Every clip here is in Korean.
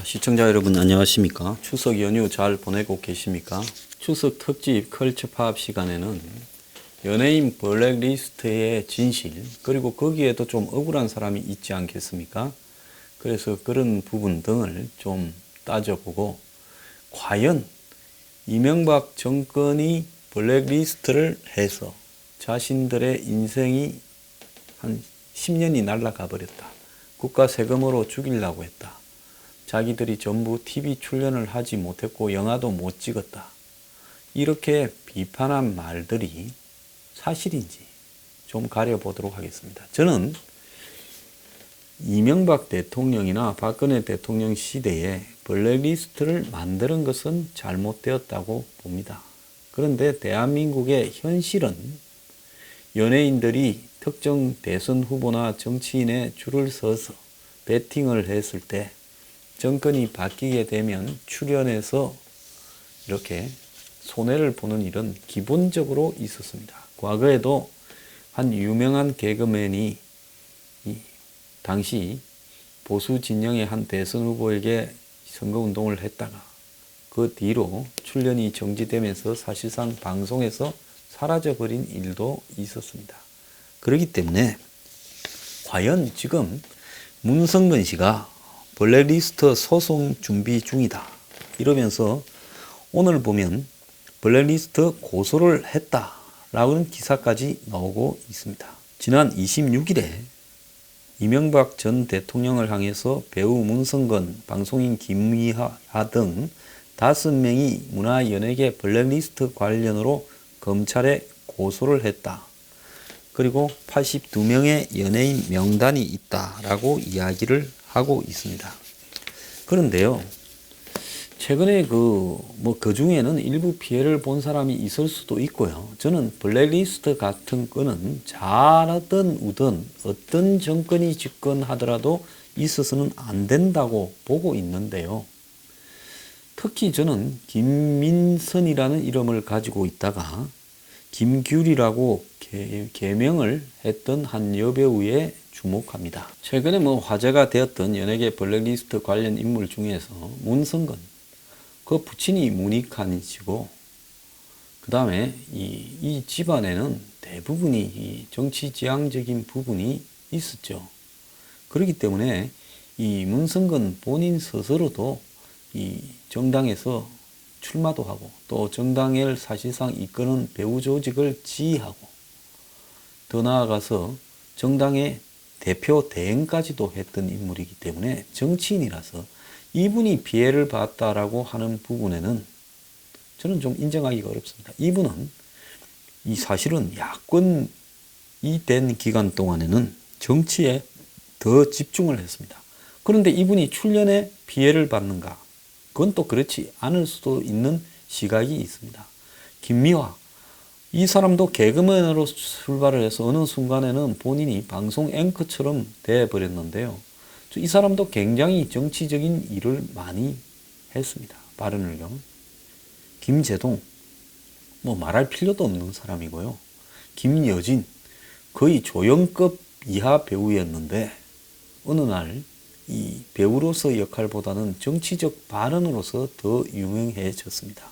자, 시청자 여러분 안녕하십니까? 추석 연휴 잘 보내고 계십니까? 추석 특집 컬처 팝 시간에는 연예인 블랙리스트의 진실, 그리고 거기에도 좀 억울한 사람이 있지 않겠습니까? 그래서 그런 부분 등을 좀 따져보고, 과연 이명박 정권이 블랙리스트를 해서 자신들의 인생이 한 10년이 날아가 버렸다, 국가 세금으로 죽이려고 했다, 자기들이 전부 TV 출연을 하지 못했고 영화도 못 찍었다, 이렇게 비판한 말들이 사실인지 좀 가려보도록 하겠습니다. 저는 이명박 대통령이나 박근혜 대통령 시대에 블랙리스트를 만드는 것은 잘못되었다고 봅니다. 그런데 대한민국의 현실은 연예인들이 특정 대선 후보나 정치인의 줄을 서서 배팅을 했을 때 정권이 바뀌게 되면 출연해서 이렇게 손해를 보는 일은 기본적으로 있었습니다. 과거에도 한 유명한 개그맨이 당시 보수 진영의 한 대선 후보에게 선거운동을 했다가 그 뒤로 출연이 정지되면서 사실상 방송에서 사라져버린 일도 있었습니다. 그렇기 때문에 과연 지금 문성근 씨가 블랙리스트 소송 준비 중이다 이러면서 오늘 보면 블랙리스트 고소를 했다라는 기사까지 나오고 있습니다. 지난 26일에 이명박 전 대통령을 향해서 배우 문성근, 방송인 김미하 등 5명이 문화연예계 블랙리스트 관련으로 검찰에 고소를 했다. 그리고 82명의 연예인 명단이 있다라고 이야기를 하고 있습니다. 그런데요, 최근에 그 중에는 일부 피해를 본 사람이 있을 수도 있고요. 저는 블랙리스트 같은 거는 잘하든 우든 어떤 정권이 집권하더라도 있어서는 안 된다고 보고 있는데요. 특히 저는 김민선이라는 이름을 가지고 있다가 김규리라고 개명을 했던 한 여배우에 주목합니다. 최근에 화제가 되었던 연예계 블랙리스트 관련 인물 중에서 문성근, 그 부친이 문익환이시고, 그 다음에 이 집안에는 대부분이 이 정치지향적인 부분이 있었죠. 그렇기 때문에 이 문성근 본인 스스로도 이 정당에서 출마도 하고 또 정당을 사실상 이끄는 배우 조직을 지휘하고 더 나아가서 정당의 대표 대행까지도 했던 인물이기 때문에 정치인이라서 이분이 피해를 봤다라고 하는 부분에는 저는 좀 인정하기가 어렵습니다. 이분은 이 사실은 야권이 된 기간 동안에는 정치에 더 집중을 했습니다. 그런데 이분이 출연에 피해를 받는가? 그건 또 그렇지 않을 수도 있는 시각이 있습니다. 김미화, 이 사람도 개그맨으로 출발을 해서 어느 순간에는 본인이 방송 앵커처럼 돼버렸는데요. 이 사람도 굉장히 정치적인 일을 많이 했습니다. 발언을요. 김재동, 말할 필요도 없는 사람이고요. 김여진, 거의 조연급 이하 배우였는데 어느 날 이 배우로서 역할보다는 정치적 발언으로서 더 유명해졌습니다.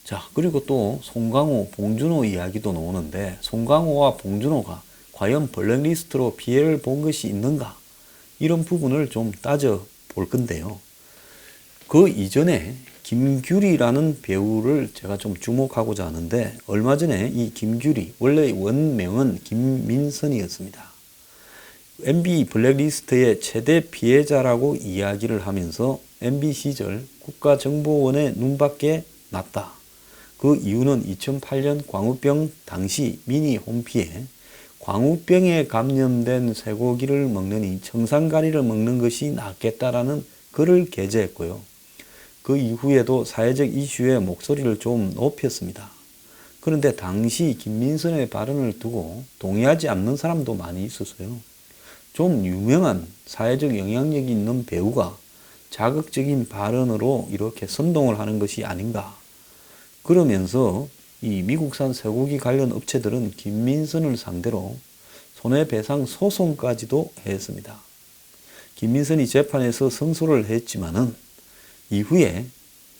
자, 그리고 또 송강호, 봉준호 이야기도 나오는데 송강호와 봉준호가 과연 블랙리스트로 피해를 본 것이 있는가? 이런 부분을 좀 따져볼 건데요. 그 이전에 김규리라는 배우를 제가 좀 주목하고자 하는데, 얼마 전에 이 김규리, 원래 원명은 김민선이었습니다. MB 블랙리스트의 최대 피해자라고 이야기를 하면서 MB 시절 국가정보원의 눈밖에 났다. 그 이유는 2008년 광우병 당시 미니 홈피에 광우병에 감염된 쇠고기를 먹느니 청산가리를 먹는 것이 낫겠다라는 글을 게재했고요. 그 이후에도 사회적 이슈에 목소리를 좀 높였습니다. 그런데 당시 김민선의 발언을 두고 동의하지 않는 사람도 많이 있었어요. 좀 유명한 사회적 영향력이 있는 배우가 자극적인 발언으로 이렇게 선동을 하는 것이 아닌가. 그러면서 이 미국산 쇠고기 관련 업체들은 김민선을 상대로 손해배상 소송까지도 했습니다. 김민선이 재판에서 승소를 했지만은 이후에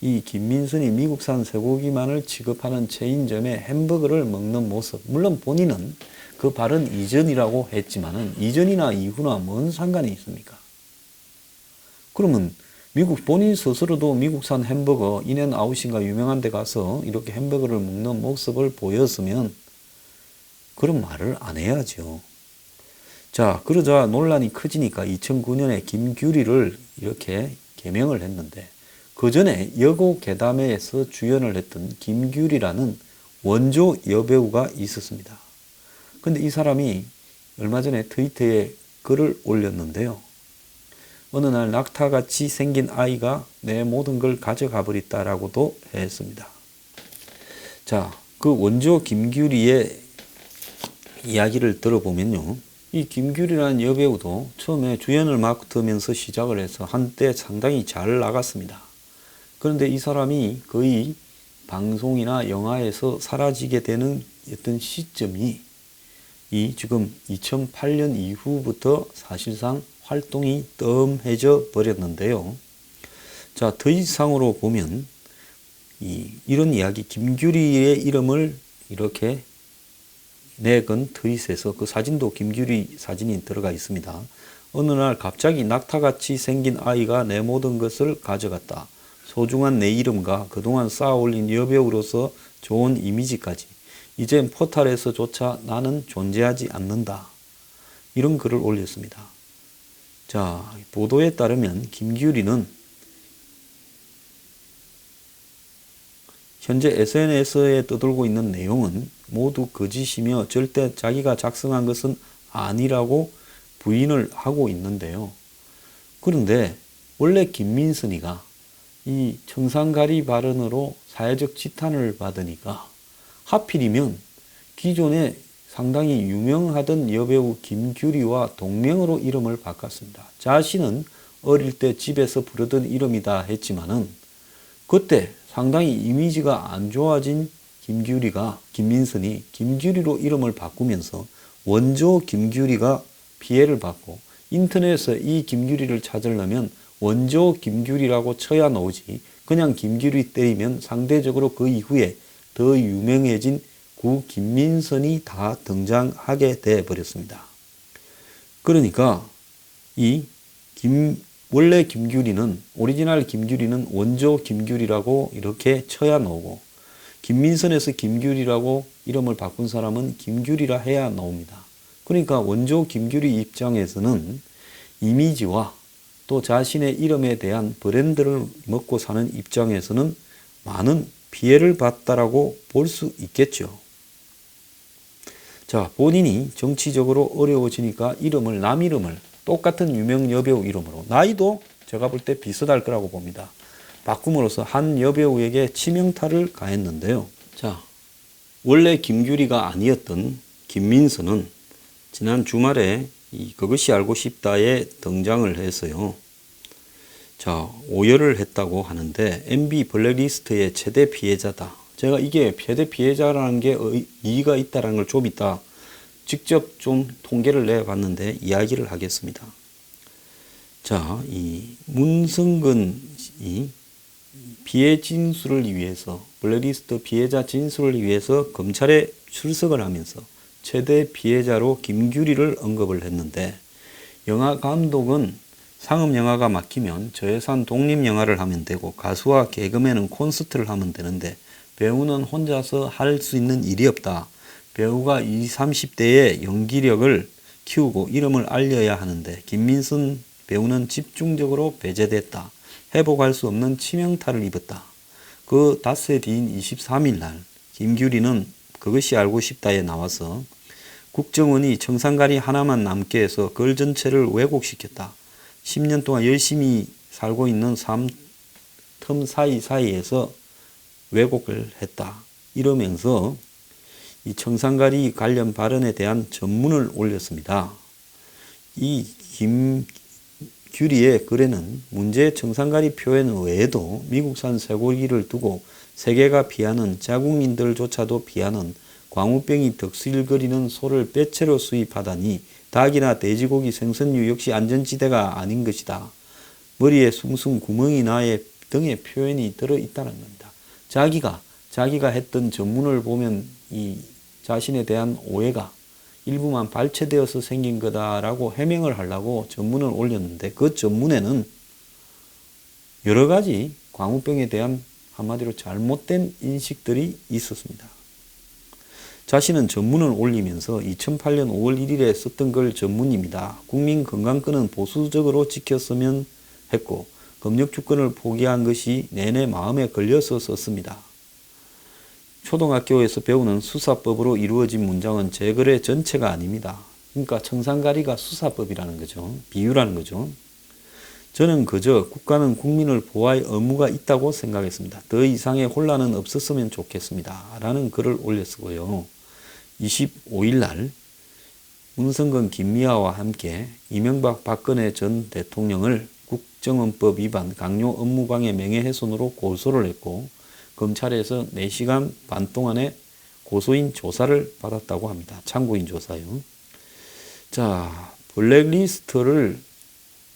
이 김민선이 미국산 쇠고기만을 취급하는 체인점에 햄버거를 먹는 모습, 물론 본인은 그 발언 이전이라고 했지만은 이전이나 이후나 뭔 상관이 있습니까? 그러면 미국 본인 스스로도 미국산 햄버거 인앤아웃인가 유명한 데 가서 이렇게 햄버거를 먹는 모습을 보였으면 그런 말을 안 해야죠. 자, 그러자 논란이 커지니까 2009년에 김규리를 이렇게 개명을 했는데 그 전에 여고 괴담회에서 주연을 했던 김규리라는 원조 여배우가 있었습니다. 근데 이 사람이 얼마 전에 트위터에 글을 올렸는데요. 어느 날 낙타같이 생긴 아이가 내 모든 걸 가져가 버렸다라고도 했습니다. 자, 그 원조 김규리의 이야기를 들어보면요. 이 김규리라는 여배우도 처음에 주연을 맡으면서 시작을 해서 한때 상당히 잘 나갔습니다. 그런데 이 사람이 거의 방송이나 영화에서 사라지게 되는 어떤 시점이 이 지금 2008년 이후부터 사실상 활동이 뜸해져 버렸는데요. 자, 더 이상으로 보면 이런 이야기, 김규리의 이름을 이렇게 내건 트윗에서 그 사진도 김규리 사진이 들어가 있습니다. 어느 날 갑자기 낙타같이 생긴 아이가 내 모든 것을 가져갔다. 소중한 내 이름과 그동안 쌓아올린 여배우로서 좋은 이미지까지 이젠 포탈에서조차 나는 존재하지 않는다. 이런 글을 올렸습니다. 자, 보도에 따르면 김규리는 현재 SNS에 떠돌고 있는 내용은 모두 거짓이며 절대 자기가 작성한 것은 아니라고 부인을 하고 있는데요. 그런데 원래 김민선이가 이 청산가리 발언으로 사회적 지탄을 받으니까 하필이면 기존에 상당히 유명하던 여배우 김규리와 동명으로 이름을 바꿨습니다. 자신은 어릴 때 집에서 부르던 이름이다 했지만은 그때 상당히 이미지가 안 좋아진 김민선이 김규리로 이름을 바꾸면서 원조 김규리가 피해를 받고 인터넷에서 이 김규리를 찾으려면 원조 김규리라고 쳐야 나오지 그냥 김규리 때리면 상대적으로 그 이후에 더 유명해진 구 김민선이 다 등장하게 돼 버렸습니다. 그러니까 원래 김규리는 오리지널 김규리는 원조 김규리라고 이렇게 쳐야 나오고 김민선에서 김규리라고 이름을 바꾼 사람은 김규리라 해야 나옵니다. 그러니까 원조 김규리 입장에서는 이미지와 또 자신의 이름에 대한 브랜드를 먹고 사는 입장에서는 많은 피해를 봤다라고 볼 수 있겠죠. 자, 본인이 정치적으로 어려워지니까 남 이름을 똑같은 유명 여배우 이름으로 나이도 제가 볼 때 비슷할 거라고 봅니다. 바꿈으로써 한 여배우에게 치명타를 가했는데요. 자, 원래 김규리가 아니었던 김민선은 지난 주말에 그것이 알고 싶다에 등장을 해서요. 자, 오열을 했다고 하는데 MB 블랙리스트의 최대 피해자다. 제가 이게 최대 피해자라는 게 이의가 있다는 걸 좀 이따 직접 좀 통계를 내봤는데 이야기를 하겠습니다. 자, 이 문성근이 피해 진술을 위해서 블랙리스트 피해자 진술을 위해서 검찰에 출석을 하면서 최대 피해자로 김규리를 언급을 했는데 영화 감독은 상업 영화가 막히면 저예산 독립 영화를 하면 되고 가수와 개그맨은 콘서트를 하면 되는데 배우는 혼자서 할 수 있는 일이 없다. 배우가 20, 30대의 연기력을 키우고 이름을 알려야 하는데 김민선 배우는 집중적으로 배제됐다. 회복할 수 없는 치명타를 입었다. 그 닷새 뒤인 23일 날 김규리는 그것이 알고 싶다에 나와서 국정원이 청산가리 하나만 남게 해서 글 전체를 왜곡시켰다. 10년 동안 열심히 살고 있는 틈 사이사이에서 왜곡을 했다. 이러면서 이 청산가리 관련 발언에 대한 전문을 올렸습니다. 이 김규리의 글에는 문제의 청산가리 표현 외에도 미국산 쇠고기를 두고 세계가 비하는 자국민들조차도 비하는 광우병이 덕실거리는 소를 빼채로 수입하다니 닭이나 돼지고기, 생선류 역시 안전지대가 아닌 것이다. 머리에 숭숭 구멍이 나의 등의 표현이 들어있다는 겁니다. 자기가 했던 전문을 보면 이 자신에 대한 오해가 일부만 발췌되어서 생긴 거다라고 해명을 하려고 전문을 올렸는데 그 전문에는 여러 가지 광우병에 대한 한마디로 잘못된 인식들이 있었습니다. 자신은 전문을 올리면서 2008년 5월 1일에 썼던 글 전문입니다. 국민건강권은 보수적으로 지켰으면 했고 검역주권을 포기한 것이 내내 마음에 걸려서 썼습니다. 초등학교에서 배우는 수사법으로 이루어진 문장은 제 글의 전체가 아닙니다. 그러니까 청산가리가 수사법이라는 거죠. 비유라는 거죠. 저는 그저 국가는 국민을 보호할 의무가 있다고 생각했습니다. 더 이상의 혼란은 없었으면 좋겠습니다. 라는 글을 올렸고요. 25일 날 문성근 김미아와 함께 이명박 박근혜 전 대통령을 국정원법 위반 강요 업무방해 명예훼손으로 고소를 했고 검찰에서 4시간 반 동안의 고소인 조사를 받았다고 합니다. 참고인 조사요. 자, 블랙리스트를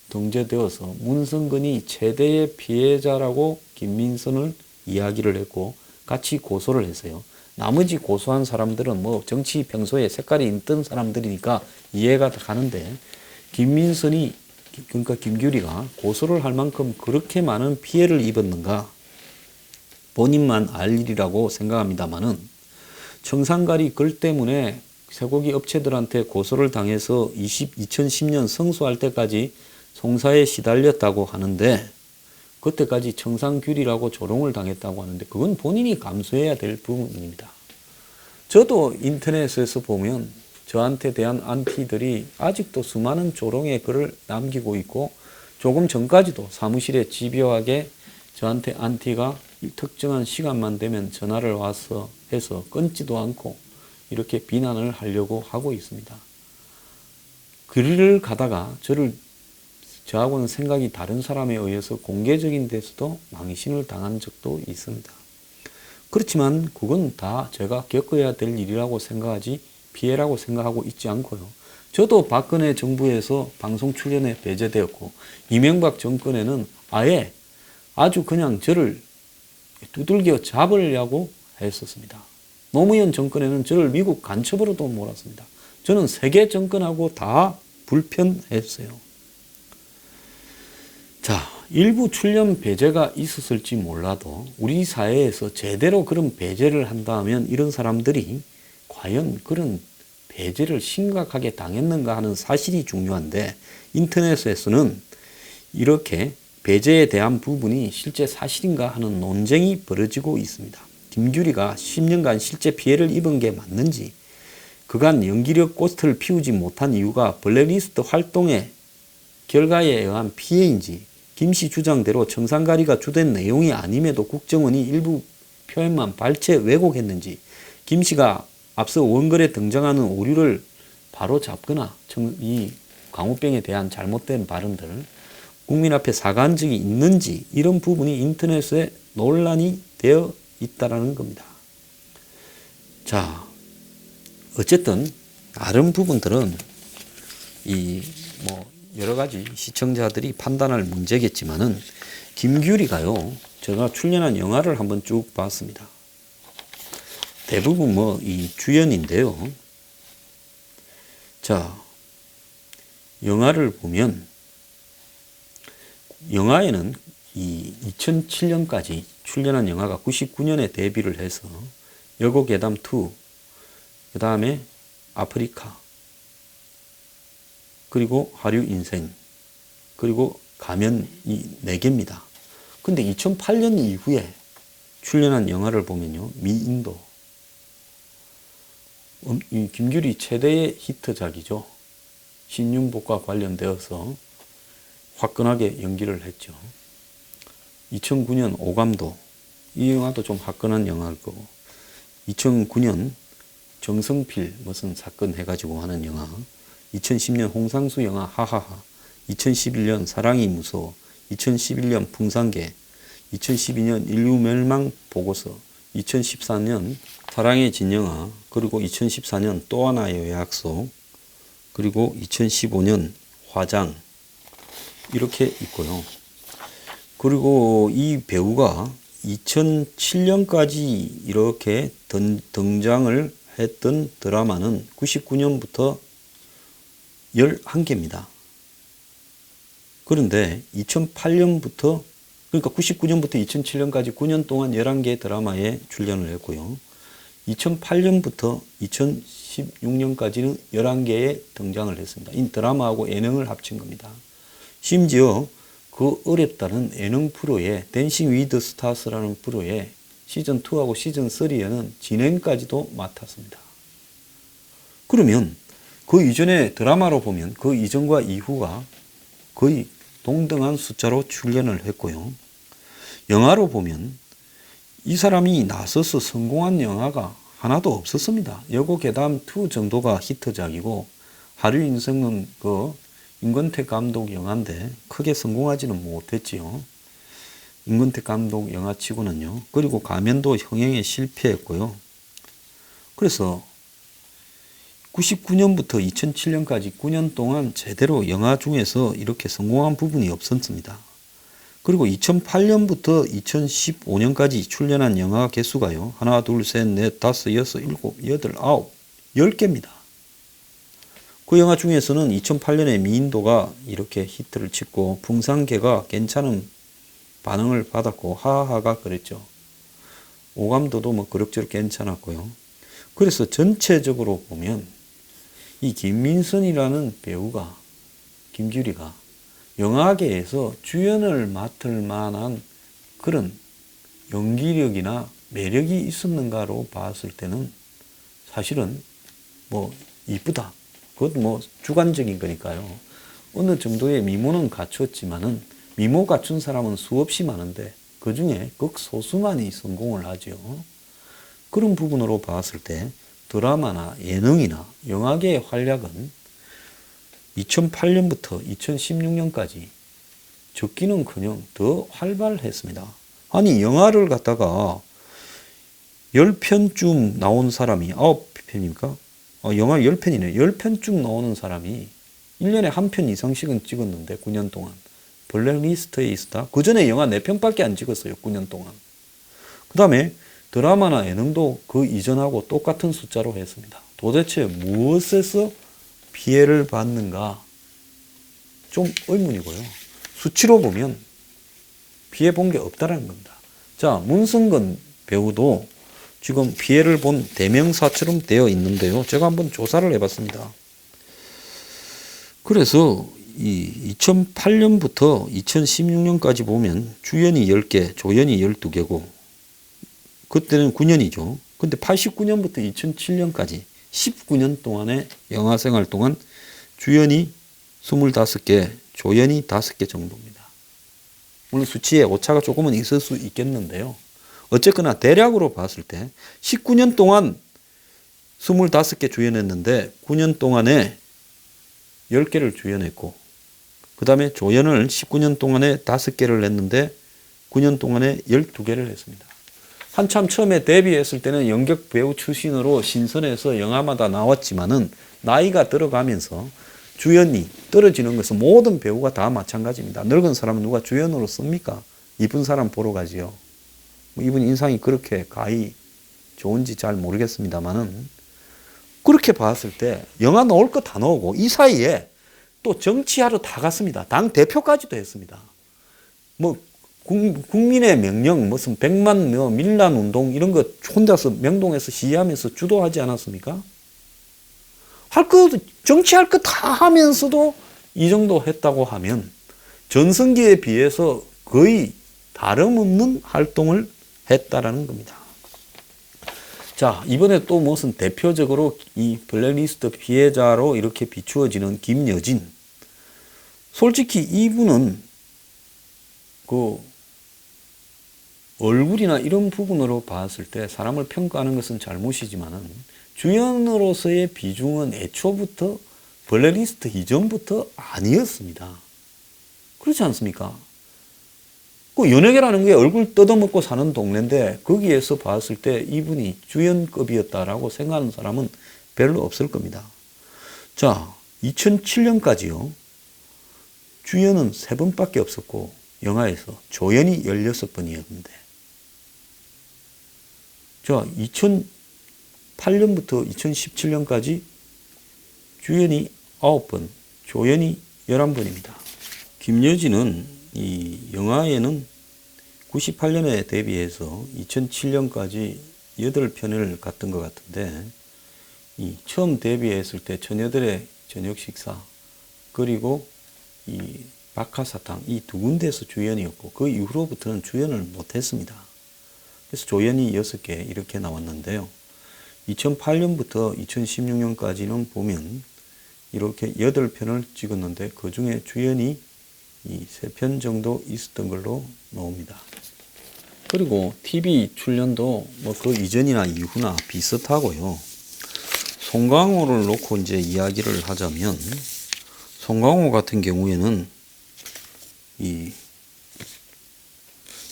등재되어서 문성근이 최대의 피해자라고 김민선을 이야기를 했고 같이 고소를 했어요. 나머지 고소한 사람들은 뭐 정치 평소에 색깔이 있던 사람들이니까 이해가 가는데 김민선이 그러니까 김규리가 고소를 할 만큼 그렇게 많은 피해를 입었는가 본인만 알 일이라고 생각합니다만은 청산가리 글 때문에 쇠고기 업체들한테 고소를 당해서 2010년 성수할 때까지 송사에 시달렸다고 하는데 그때까지 청산규리라고 조롱을 당했다고 하는데 그건 본인이 감수해야 될 부분입니다. 저도 인터넷에서 보면 저한테 대한 안티들이 아직도 수많은 조롱의 글을 남기고 있고 조금 전까지도 사무실에 집요하게 저한테 안티가 특정한 시간만 되면 전화를 와서 해서 끊지도 않고 이렇게 비난을 하려고 하고 있습니다. 길을 가다가 저하고는 생각이 다른 사람에 의해서 공개적인 데서도 망신을 당한 적도 있습니다. 그렇지만 그건 다 제가 겪어야 될 일이라고 생각하지 피해라고 생각하고 있지 않고요. 저도 박근혜 정부에서 방송 출연에 배제되었고 이명박 정권에는 아예 아주 그냥 저를 두들겨 잡으려고 했었습니다. 노무현 정권에는 저를 미국 간첩으로도 몰았습니다. 저는 세계 정권하고 다 불편했어요. 자, 일부 출연 배제가 있었을지 몰라도 우리 사회에서 제대로 그런 배제를 한다면 이런 사람들이 과연 그런 배제를 심각하게 당했는가 하는 사실이 중요한데 인터넷에서는 이렇게 배제에 대한 부분이 실제 사실인가 하는 논쟁이 벌어지고 있습니다. 김규리가 10년간 실제 피해를 입은 게 맞는지 그간 연기력 꽃을 피우지 못한 이유가 블랙리스트 활동의 결과에 의한 피해인지 김씨 주장대로 청산가리가 주된 내용이 아님에도 국정원이 일부 표현만 발췌 왜곡했는지 김씨가 앞서 원글에 등장하는 오류를 바로 잡거나 이 광우병에 대한 잘못된 발언들 국민 앞에 사과한 적이 있는지 이런 부분이 인터넷에 논란이 되어 있다는 겁니다. 자, 어쨌든 다른 부분들은 여러 가지 시청자들이 판단할 문제겠지만은 김규리가요, 제가 출연한 영화를 한번 쭉 봤습니다. 대부분 이 주연인데요. 자, 영화를 보면 영화에는 이 2007년까지 출연한 영화가 99년에 데뷔를 해서 여고괴담 2, 그 다음에 아프리카, 그리고 하류 인생, 그리고 가면 이 4개입니다. 근데 2008년 이후에 출연한 영화를 보면요, 미인도, 이 김규리 최대의 히트작이죠. 신윤복과 관련되어서 화끈하게 연기를 했죠. 2009년 오감도, 이 영화도 좀 화끈한 영화일 거고 2009년 정성필 무슨 사건 해가지고 하는 영화, 2010년 홍상수 영화 하하하, 2011년 사랑이 무서워, 2011년 풍산개, 2012년 인류멸망 보고서, 2014년 사랑의 진영아, 그리고 2014년 또 하나의 약속, 그리고 2015년 화장 이렇게 있고요. 그리고 이 배우가 2007년까지 이렇게 등장을 했던 드라마는 99년부터 11개입니다. 그런데 2008년부터 그러니까 99년부터 2007년까지 9년 동안 11개의 드라마에 출연을 했고요. 2008년부터 2016년까지는 11개의 등장을 했습니다. 이 드라마하고 예능을 합친 겁니다. 심지어 그 어렵다는 예능 프로에 댄싱 위드 스타스라는 프로에 시즌2하고 시즌3에는 진행까지도 맡았습니다. 그러면 그 이전의 드라마로 보면 그 이전과 이후가 거의 동등한 숫자로 출연을 했고요. 영화로 보면 이 사람이 나서서 성공한 영화가 하나도 없었습니다. 여고괴담2 정도가 히트작이고 하류 인생은 그 임권택 감독 영화인데 크게 성공하지는 못했지요. 임권택 감독 영화치고는요. 그리고 가면도 흥행에 실패했고요. 그래서 99년부터 2007년까지 9년 동안 제대로 영화 중에서 이렇게 성공한 부분이 없었습니다. 그리고 2008년부터 2015년까지 출연한 영화 개수가요. 하나, 둘, 셋, 넷, 다섯, 여섯, 일곱, 여덟, 아홉, 10개입니다. 그 영화 중에서는 2008년에 미인도가 이렇게 히트를 치고 풍산개가 괜찮은 반응을 받았고 하하가 그랬죠. 오감도도 뭐 그럭저럭 괜찮았고요. 그래서 전체적으로 보면 이 김민선이라는 배우가 김규리가 영화계에서 주연을 맡을 만한 그런 연기력이나 매력이 있었는가로 봤을 때는 사실은 뭐 이쁘다. 그것 뭐 주관적인 거니까요. 어느 정도의 미모는 갖췄지만은 미모 갖춘 사람은 수없이 많은데 그 중에 극소수만이 성공을 하죠. 그런 부분으로 봤을 때 드라마나 예능이나 영화계의 활약은 2008년부터 2016년까지 적기는커녕 더 활발했습니다. 아니 영화를 갖다가 10편쯤 나온 사람이 9편입니까? 영화 10편이네. 10편쯤 나오는 사람이 1년에 한 편 이상씩은 찍었는데 9년 동안 블랙리스트에 있었다. 그 전에 영화 4편밖에 안 찍었어요. 9년 동안. 그 다음에 드라마나 예능도 그 이전하고 똑같은 숫자로 했습니다. 도대체 무엇에서 피해를 받는가? 좀 의문이고요. 수치로 보면 피해 본 게 없다라는 겁니다. 자, 문성근 배우도 지금 피해를 본 대명사처럼 되어 있는데요. 제가 한번 조사를 해봤습니다. 그래서 이 2008년부터 2016년까지 보면 주연이 10개, 조연이 12개고 그때는 9년이죠. 근데 89년부터 2007년까지 19년 동안의 영화 생활 동안 주연이 25개, 조연이 5개 정도입니다. 물론 수치에 오차가 조금은 있을 수 있겠는데요. 어쨌거나 대략으로 봤을 때 19년 동안 25개 주연했는데 9년 동안에 10개를 주연했고 그 다음에 조연을 19년 동안에 5개를 했는데 9년 동안에 12개를 했습니다. 한참 처음에 데뷔했을 때는 연극 배우 출신으로 신선해서 영화마다 나왔지만은 나이가 들어가면서 주연이 떨어지는 것은 모든 배우가 다 마찬가지입니다. 늙은 사람은 누가 주연으로 씁니까? 이쁜 사람 보러 가지요. 이분 인상이 그렇게 가히 좋은지 잘 모르겠습니다만은 그렇게 봤을 때 영화 나올 거 다 나오고 이 사이에 또 정치하러 다 갔습니다. 당 대표까지도 했습니다. 뭐 국민의 명령 무슨 100만 밀란 운동 이런 거 혼자서 명동에서 시위하면서 주도하지 않았습니까? 할 거 정치할 거 다 하면서도 이 정도 했다고 하면 전성기에 비해서 거의 다름없는 활동을 했다라는 겁니다. 자, 이번에 또 무슨 대표적으로 이 블랙리스트 피해자로 이렇게 비추어지는 김여진. 솔직히 이분은 그 얼굴이나 이런 부분으로 봤을 때 사람을 평가하는 것은 잘못이지만은 주연으로서의 비중은 애초부터 블랙리스트 이전부터 아니었습니다. 그렇지 않습니까? 그 연예계라는 게 얼굴 뜯어먹고 사는 동네인데 거기에서 봤을 때 이분이 주연급이었다라고 생각하는 사람은 별로 없을 겁니다. 자, 2007년까지요. 주연은 3번밖에 없었고 영화에서 조연이 16번이었는데 자, 2008년부터 2017년까지 주연이 9번, 조연이 11번입니다. 김여진은 이 영화에는 98년에 데뷔해서 2007년까지 8편을 갔던 것 같은데 이 처음 데뷔했을 때 처녀들의 저녁 식사 그리고 이 박하사탕 이 두 군데에서 주연이었고 그 이후로부터는 주연을 못했습니다. 그래서 조연이 6개 이렇게 나왔는데요. 2008년부터 2016년까지는 보면 이렇게 8편을 찍었는데 그 중에 주연이 이 3편 정도 있었던 걸로 나옵니다. 그리고 TV 출연도 뭐 그 이전이나 이후나 비슷하고요. 송강호를 놓고 이제 이야기를 하자면 송강호 같은 경우에는 이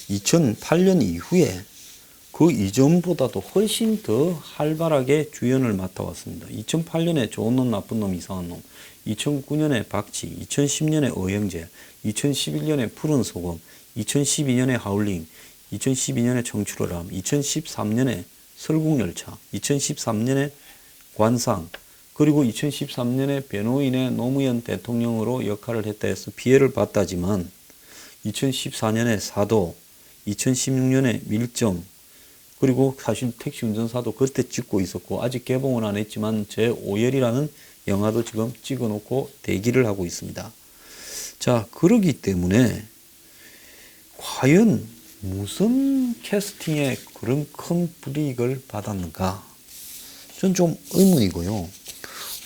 2008년 이후에 그 이전보다도 훨씬 더 활발하게 주연을 맡아왔습니다. 2008년에 좋은 놈, 나쁜 놈, 이상한 놈, 2009년에 박쥐, 2010년에 어영제, 2011년에 푸른 소금, 2012년에 하울링, 2012년에 청출어람, 2013년에 설국열차, 2013년에 관상, 그리고 2013년에 변호인의 노무현 대통령으로 역할을 했다 해서 피해를 봤다지만 2014년에 사도, 2016년에 밀정, 그리고 사실 택시 운전사도 그때 찍고 있었고 아직 개봉은 안 했지만 제5열이라는 영화도 지금 찍어놓고 대기를 하고 있습니다. 자, 그러기 때문에 과연 무슨 캐스팅에 그런 큰 불이익을 받았는가? 전 좀 의문이고요.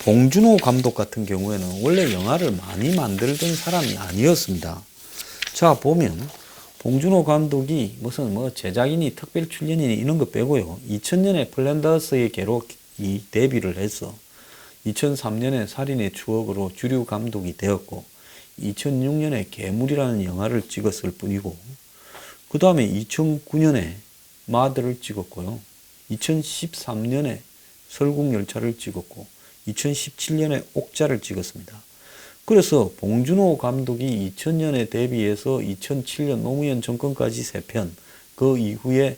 봉준호 감독 같은 경우에는 원래 영화를 많이 만들던 사람이 아니었습니다. 자, 보면 봉준호 감독이 무슨 뭐 제작인이 특별 출연인이 이런 거 빼고요. 2000년에 플랜더스의 개로 이 데뷔를 해서 2003년에 살인의 추억으로 주류 감독이 되었고 2006년에 괴물이라는 영화를 찍었을 뿐이고 그 다음에 2009년에 마들을 찍었고요. 2013년에 설국열차를 찍었고 2017년에 옥자를 찍었습니다. 그래서 봉준호 감독이 2000년에 데뷔해서 2007년 노무현 정권까지 3편, 그 이후에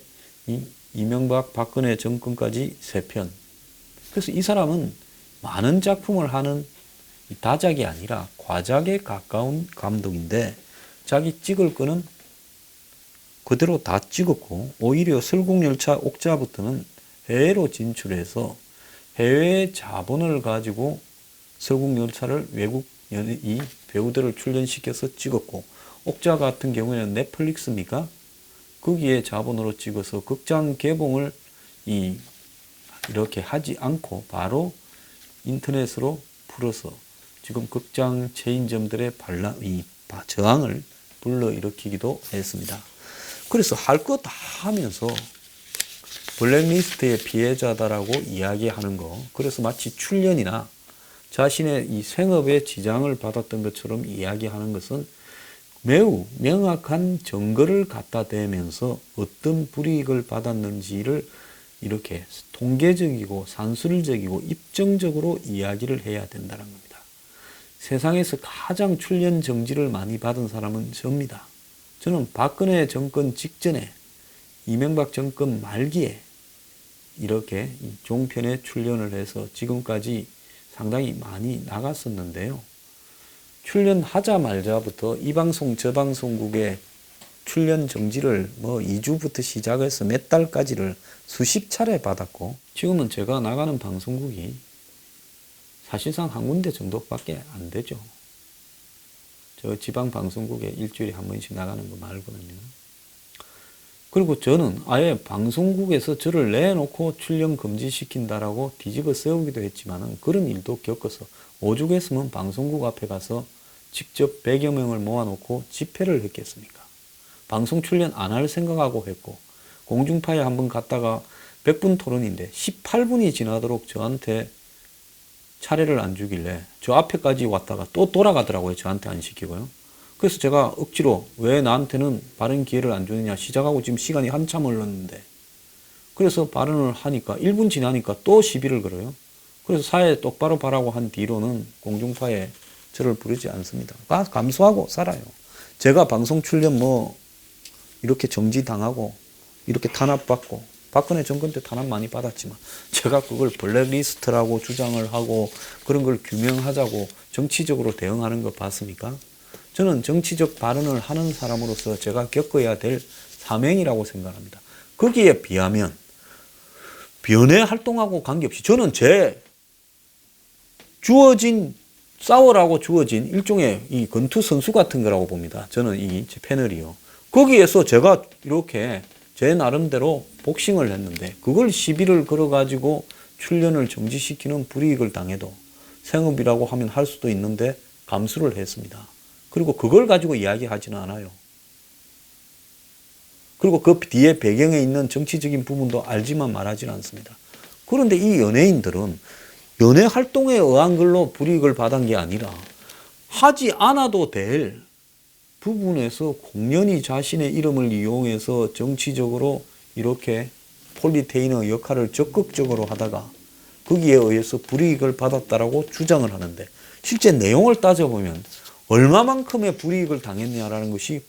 이명박 박근혜 정권까지 3편. 그래서 이 사람은 많은 작품을 하는 다작이 아니라 과작에 가까운 감독인데 자기 찍을 거는 그대로 다 찍었고 오히려 설국열차 옥자부터는 해외로 진출해서 해외 자본을 가지고 설국열차를 외국 이 배우들을 출연시켜서 찍었고 옥자 같은 경우에는 넷플릭스입니까? 거기에 자본으로 찍어서 극장 개봉을 이렇게 하지 않고 바로 인터넷으로 풀어서 지금 극장 체인점들의 저항을 불러일으키기도 했습니다. 그래서 할 거 다 하면서 블랙리스트의 피해자다라고 이야기하는 거, 그래서 마치 출연이나 자신의 이 생업에 지장을 받았던 것처럼 이야기하는 것은 매우 명확한 증거를 갖다 대면서 어떤 불이익을 받았는지를 이렇게 통계적이고 산술적이고 입증적으로 이야기를 해야 된다는 겁니다. 세상에서 가장 출연 정지를 많이 받은 사람은 저입니다. 저는 박근혜 정권 직전에 이명박 정권 말기에 이렇게 종편에 출연을 해서 지금까지 상당히 많이 나갔었는데요. 출연하자 말자부터 이 방송 저 방송국에 출연 정지를 2주부터 시작해서 몇 달까지를 수십 차례 받았고 지금은 제가 나가는 방송국이 사실상 한 군데 정도밖에 안 되죠. 저 지방 방송국에 일주일에 한 번씩 나가는 거 말고는요. 그리고 저는 아예 방송국에서 저를 내놓고 출연 금지시킨다라고 뒤집어 세우기도 했지만은 그런 일도 겪어서 오죽했으면 방송국 앞에 가서 직접 100여 명을 모아놓고 집회를 했겠습니까? 방송 출연 안 할 생각하고 했고 공중파에 한번 갔다가 100분 토론인데 18분이 지나도록 저한테 차례를 안 주길래 저 앞에까지 왔다가 또 돌아가더라고요. 저한테 안 시키고요. 그래서 제가 억지로 왜 나한테는 발언 기회를 안 주느냐, 시작하고 지금 시간이 한참 흘렀는데, 그래서 발언을 하니까 1분 지나니까 또 시비를 걸어요. 그래서 사회 똑바로 바라고 한 뒤로는 공중파에 저를 부르지 않습니다. 감수하고 살아요. 제가 방송 출연 이렇게 정지당하고 이렇게 탄압받고 박근혜 정권 때 탄압 많이 받았지만 제가 그걸 블랙리스트라고 주장을 하고 그런 걸 규명하자고 정치적으로 대응하는 거 봤습니까? 저는 정치적 발언을 하는 사람으로서 제가 겪어야 될 사명이라고 생각합니다. 거기에 비하면 변해 활동하고 관계없이 저는 제 싸워라고 주어진 일종의 이 권투 선수 같은 거라고 봅니다. 저는 제 패널이요. 거기에서 제가 이렇게 제 나름대로 복싱을 했는데 그걸 시비를 걸어가지고 출연을 정지시키는 불이익을 당해도 생업이라고 하면 할 수도 있는데 감수를 했습니다. 그리고 그걸 가지고 이야기하지는 않아요. 그리고 그 뒤에 배경에 있는 정치적인 부분도 알지만 말하지는 않습니다. 그런데 이 연예인들은 연예 활동에 의한 걸로 불이익을 받은 게 아니라 하지 않아도 될 부분에서 공연히 자신의 이름을 이용해서 정치적으로 이렇게 폴리테이너 역할을 적극적으로 하다가 거기에 의해서 불이익을 받았다라고 주장을 하는데 실제 내용을 따져보면 얼마만큼의 불이익을 당했냐라는 것이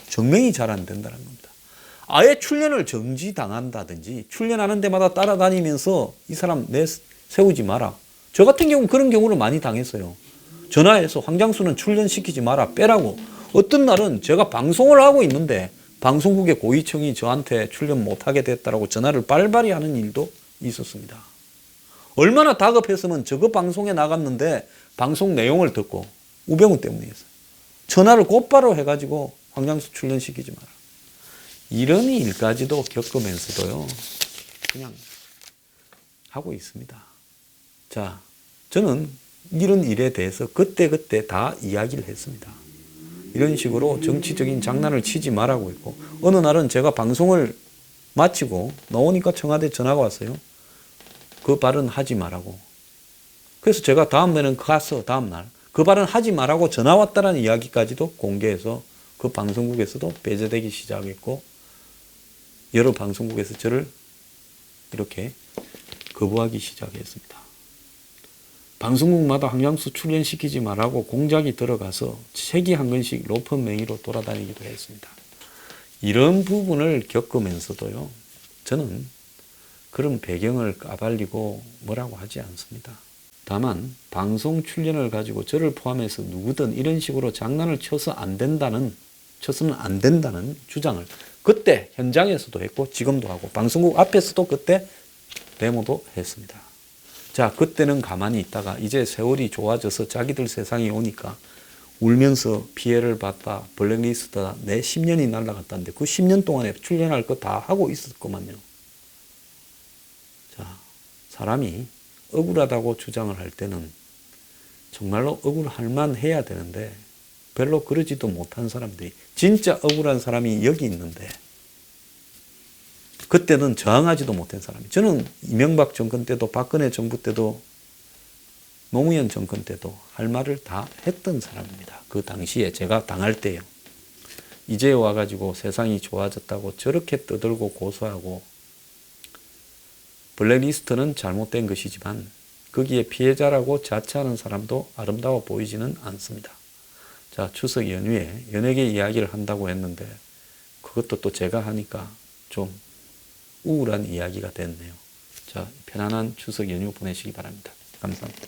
증명이 잘 안 된다는 겁니다. 아예 출연을 정지당한다든지 출연하는 데마다 따라다니면서 이 사람 세우지 마라. 저 같은 경우는 그런 경우를 많이 당했어요. 전화해서 황장수는 출연시키지 마라 빼라고. 어떤 날은 제가 방송을 하고 있는데 방송국의 고위층이 저한테 출연 못하게 됐다라고 전화를 빨리빨리 하는 일도 있었습니다. 얼마나 다급했으면 저거 방송에 나갔는데 방송 내용을 듣고 우병우 때문이었어요. 전화를 곧바로 해가지고 황장수 출연시키지 마라. 이런 일까지도 겪으면서도요. 그냥 하고 있습니다. 자, 저는 이런 일에 대해서 그때그때 다 이야기를 했습니다. 이런 식으로 정치적인 장난을 치지 말라고 했고 어느 날은 제가 방송을 마치고 나오니까 청와대 전화가 왔어요. 그 발언 하지 말라고. 그래서 제가 다음에는 가서 다음날 그 발언 하지 말라고 전화 왔다라는 이야기까지도 공개해서 그 방송국에서도 배제되기 시작했고 여러 방송국에서 저를 이렇게 거부하기 시작했습니다. 방송국마다 황장수 출연시키지 말라고 공작이 들어가서 책이 한 권씩 로펌 명의로 돌아다니기도 했습니다. 이런 부분을 겪으면서도요. 저는 그런 배경을 까발리고 뭐라고 하지 않습니다. 다만 방송 출연을 가지고 저를 포함해서 누구든 이런 식으로 장난을 쳐서는 안 된다는 주장을 그때 현장에서도 했고 지금도 하고 방송국 앞에서도 그때 데모도 했습니다. 자, 그때는 가만히 있다가 이제 세월이 좋아져서 자기들 세상이 오니까 울면서 피해를 봤다. 블랙리스트다. 내 10년이 날아갔다는데 그 10년 동안에 출연할 거 다 하고 있었구만요. 자, 사람이 억울하다고 주장을 할 때는 정말로 억울할 만해야 되는데 별로 그러지도 못한 사람들이 진짜 억울한 사람이 여기 있는데 그때는 저항하지도 못한 사람이 저는 이명박 정권 때도 박근혜 정부 때도 노무현 정권 때도 할 말을 다 했던 사람입니다. 그 당시에 제가 당할 때요. 이제 와가지고 세상이 좋아졌다고 저렇게 떠들고 고소하고 블랙리스트는 잘못된 것이지만 거기에 피해자라고 자처하는 사람도 아름다워 보이지는 않습니다. 자, 추석 연휴에 연예계 이야기를 한다고 했는데 그것도 또 제가 하니까 좀 우울한 이야기가 됐네요. 자, 편안한 추석 연휴 보내시기 바랍니다. 감사합니다.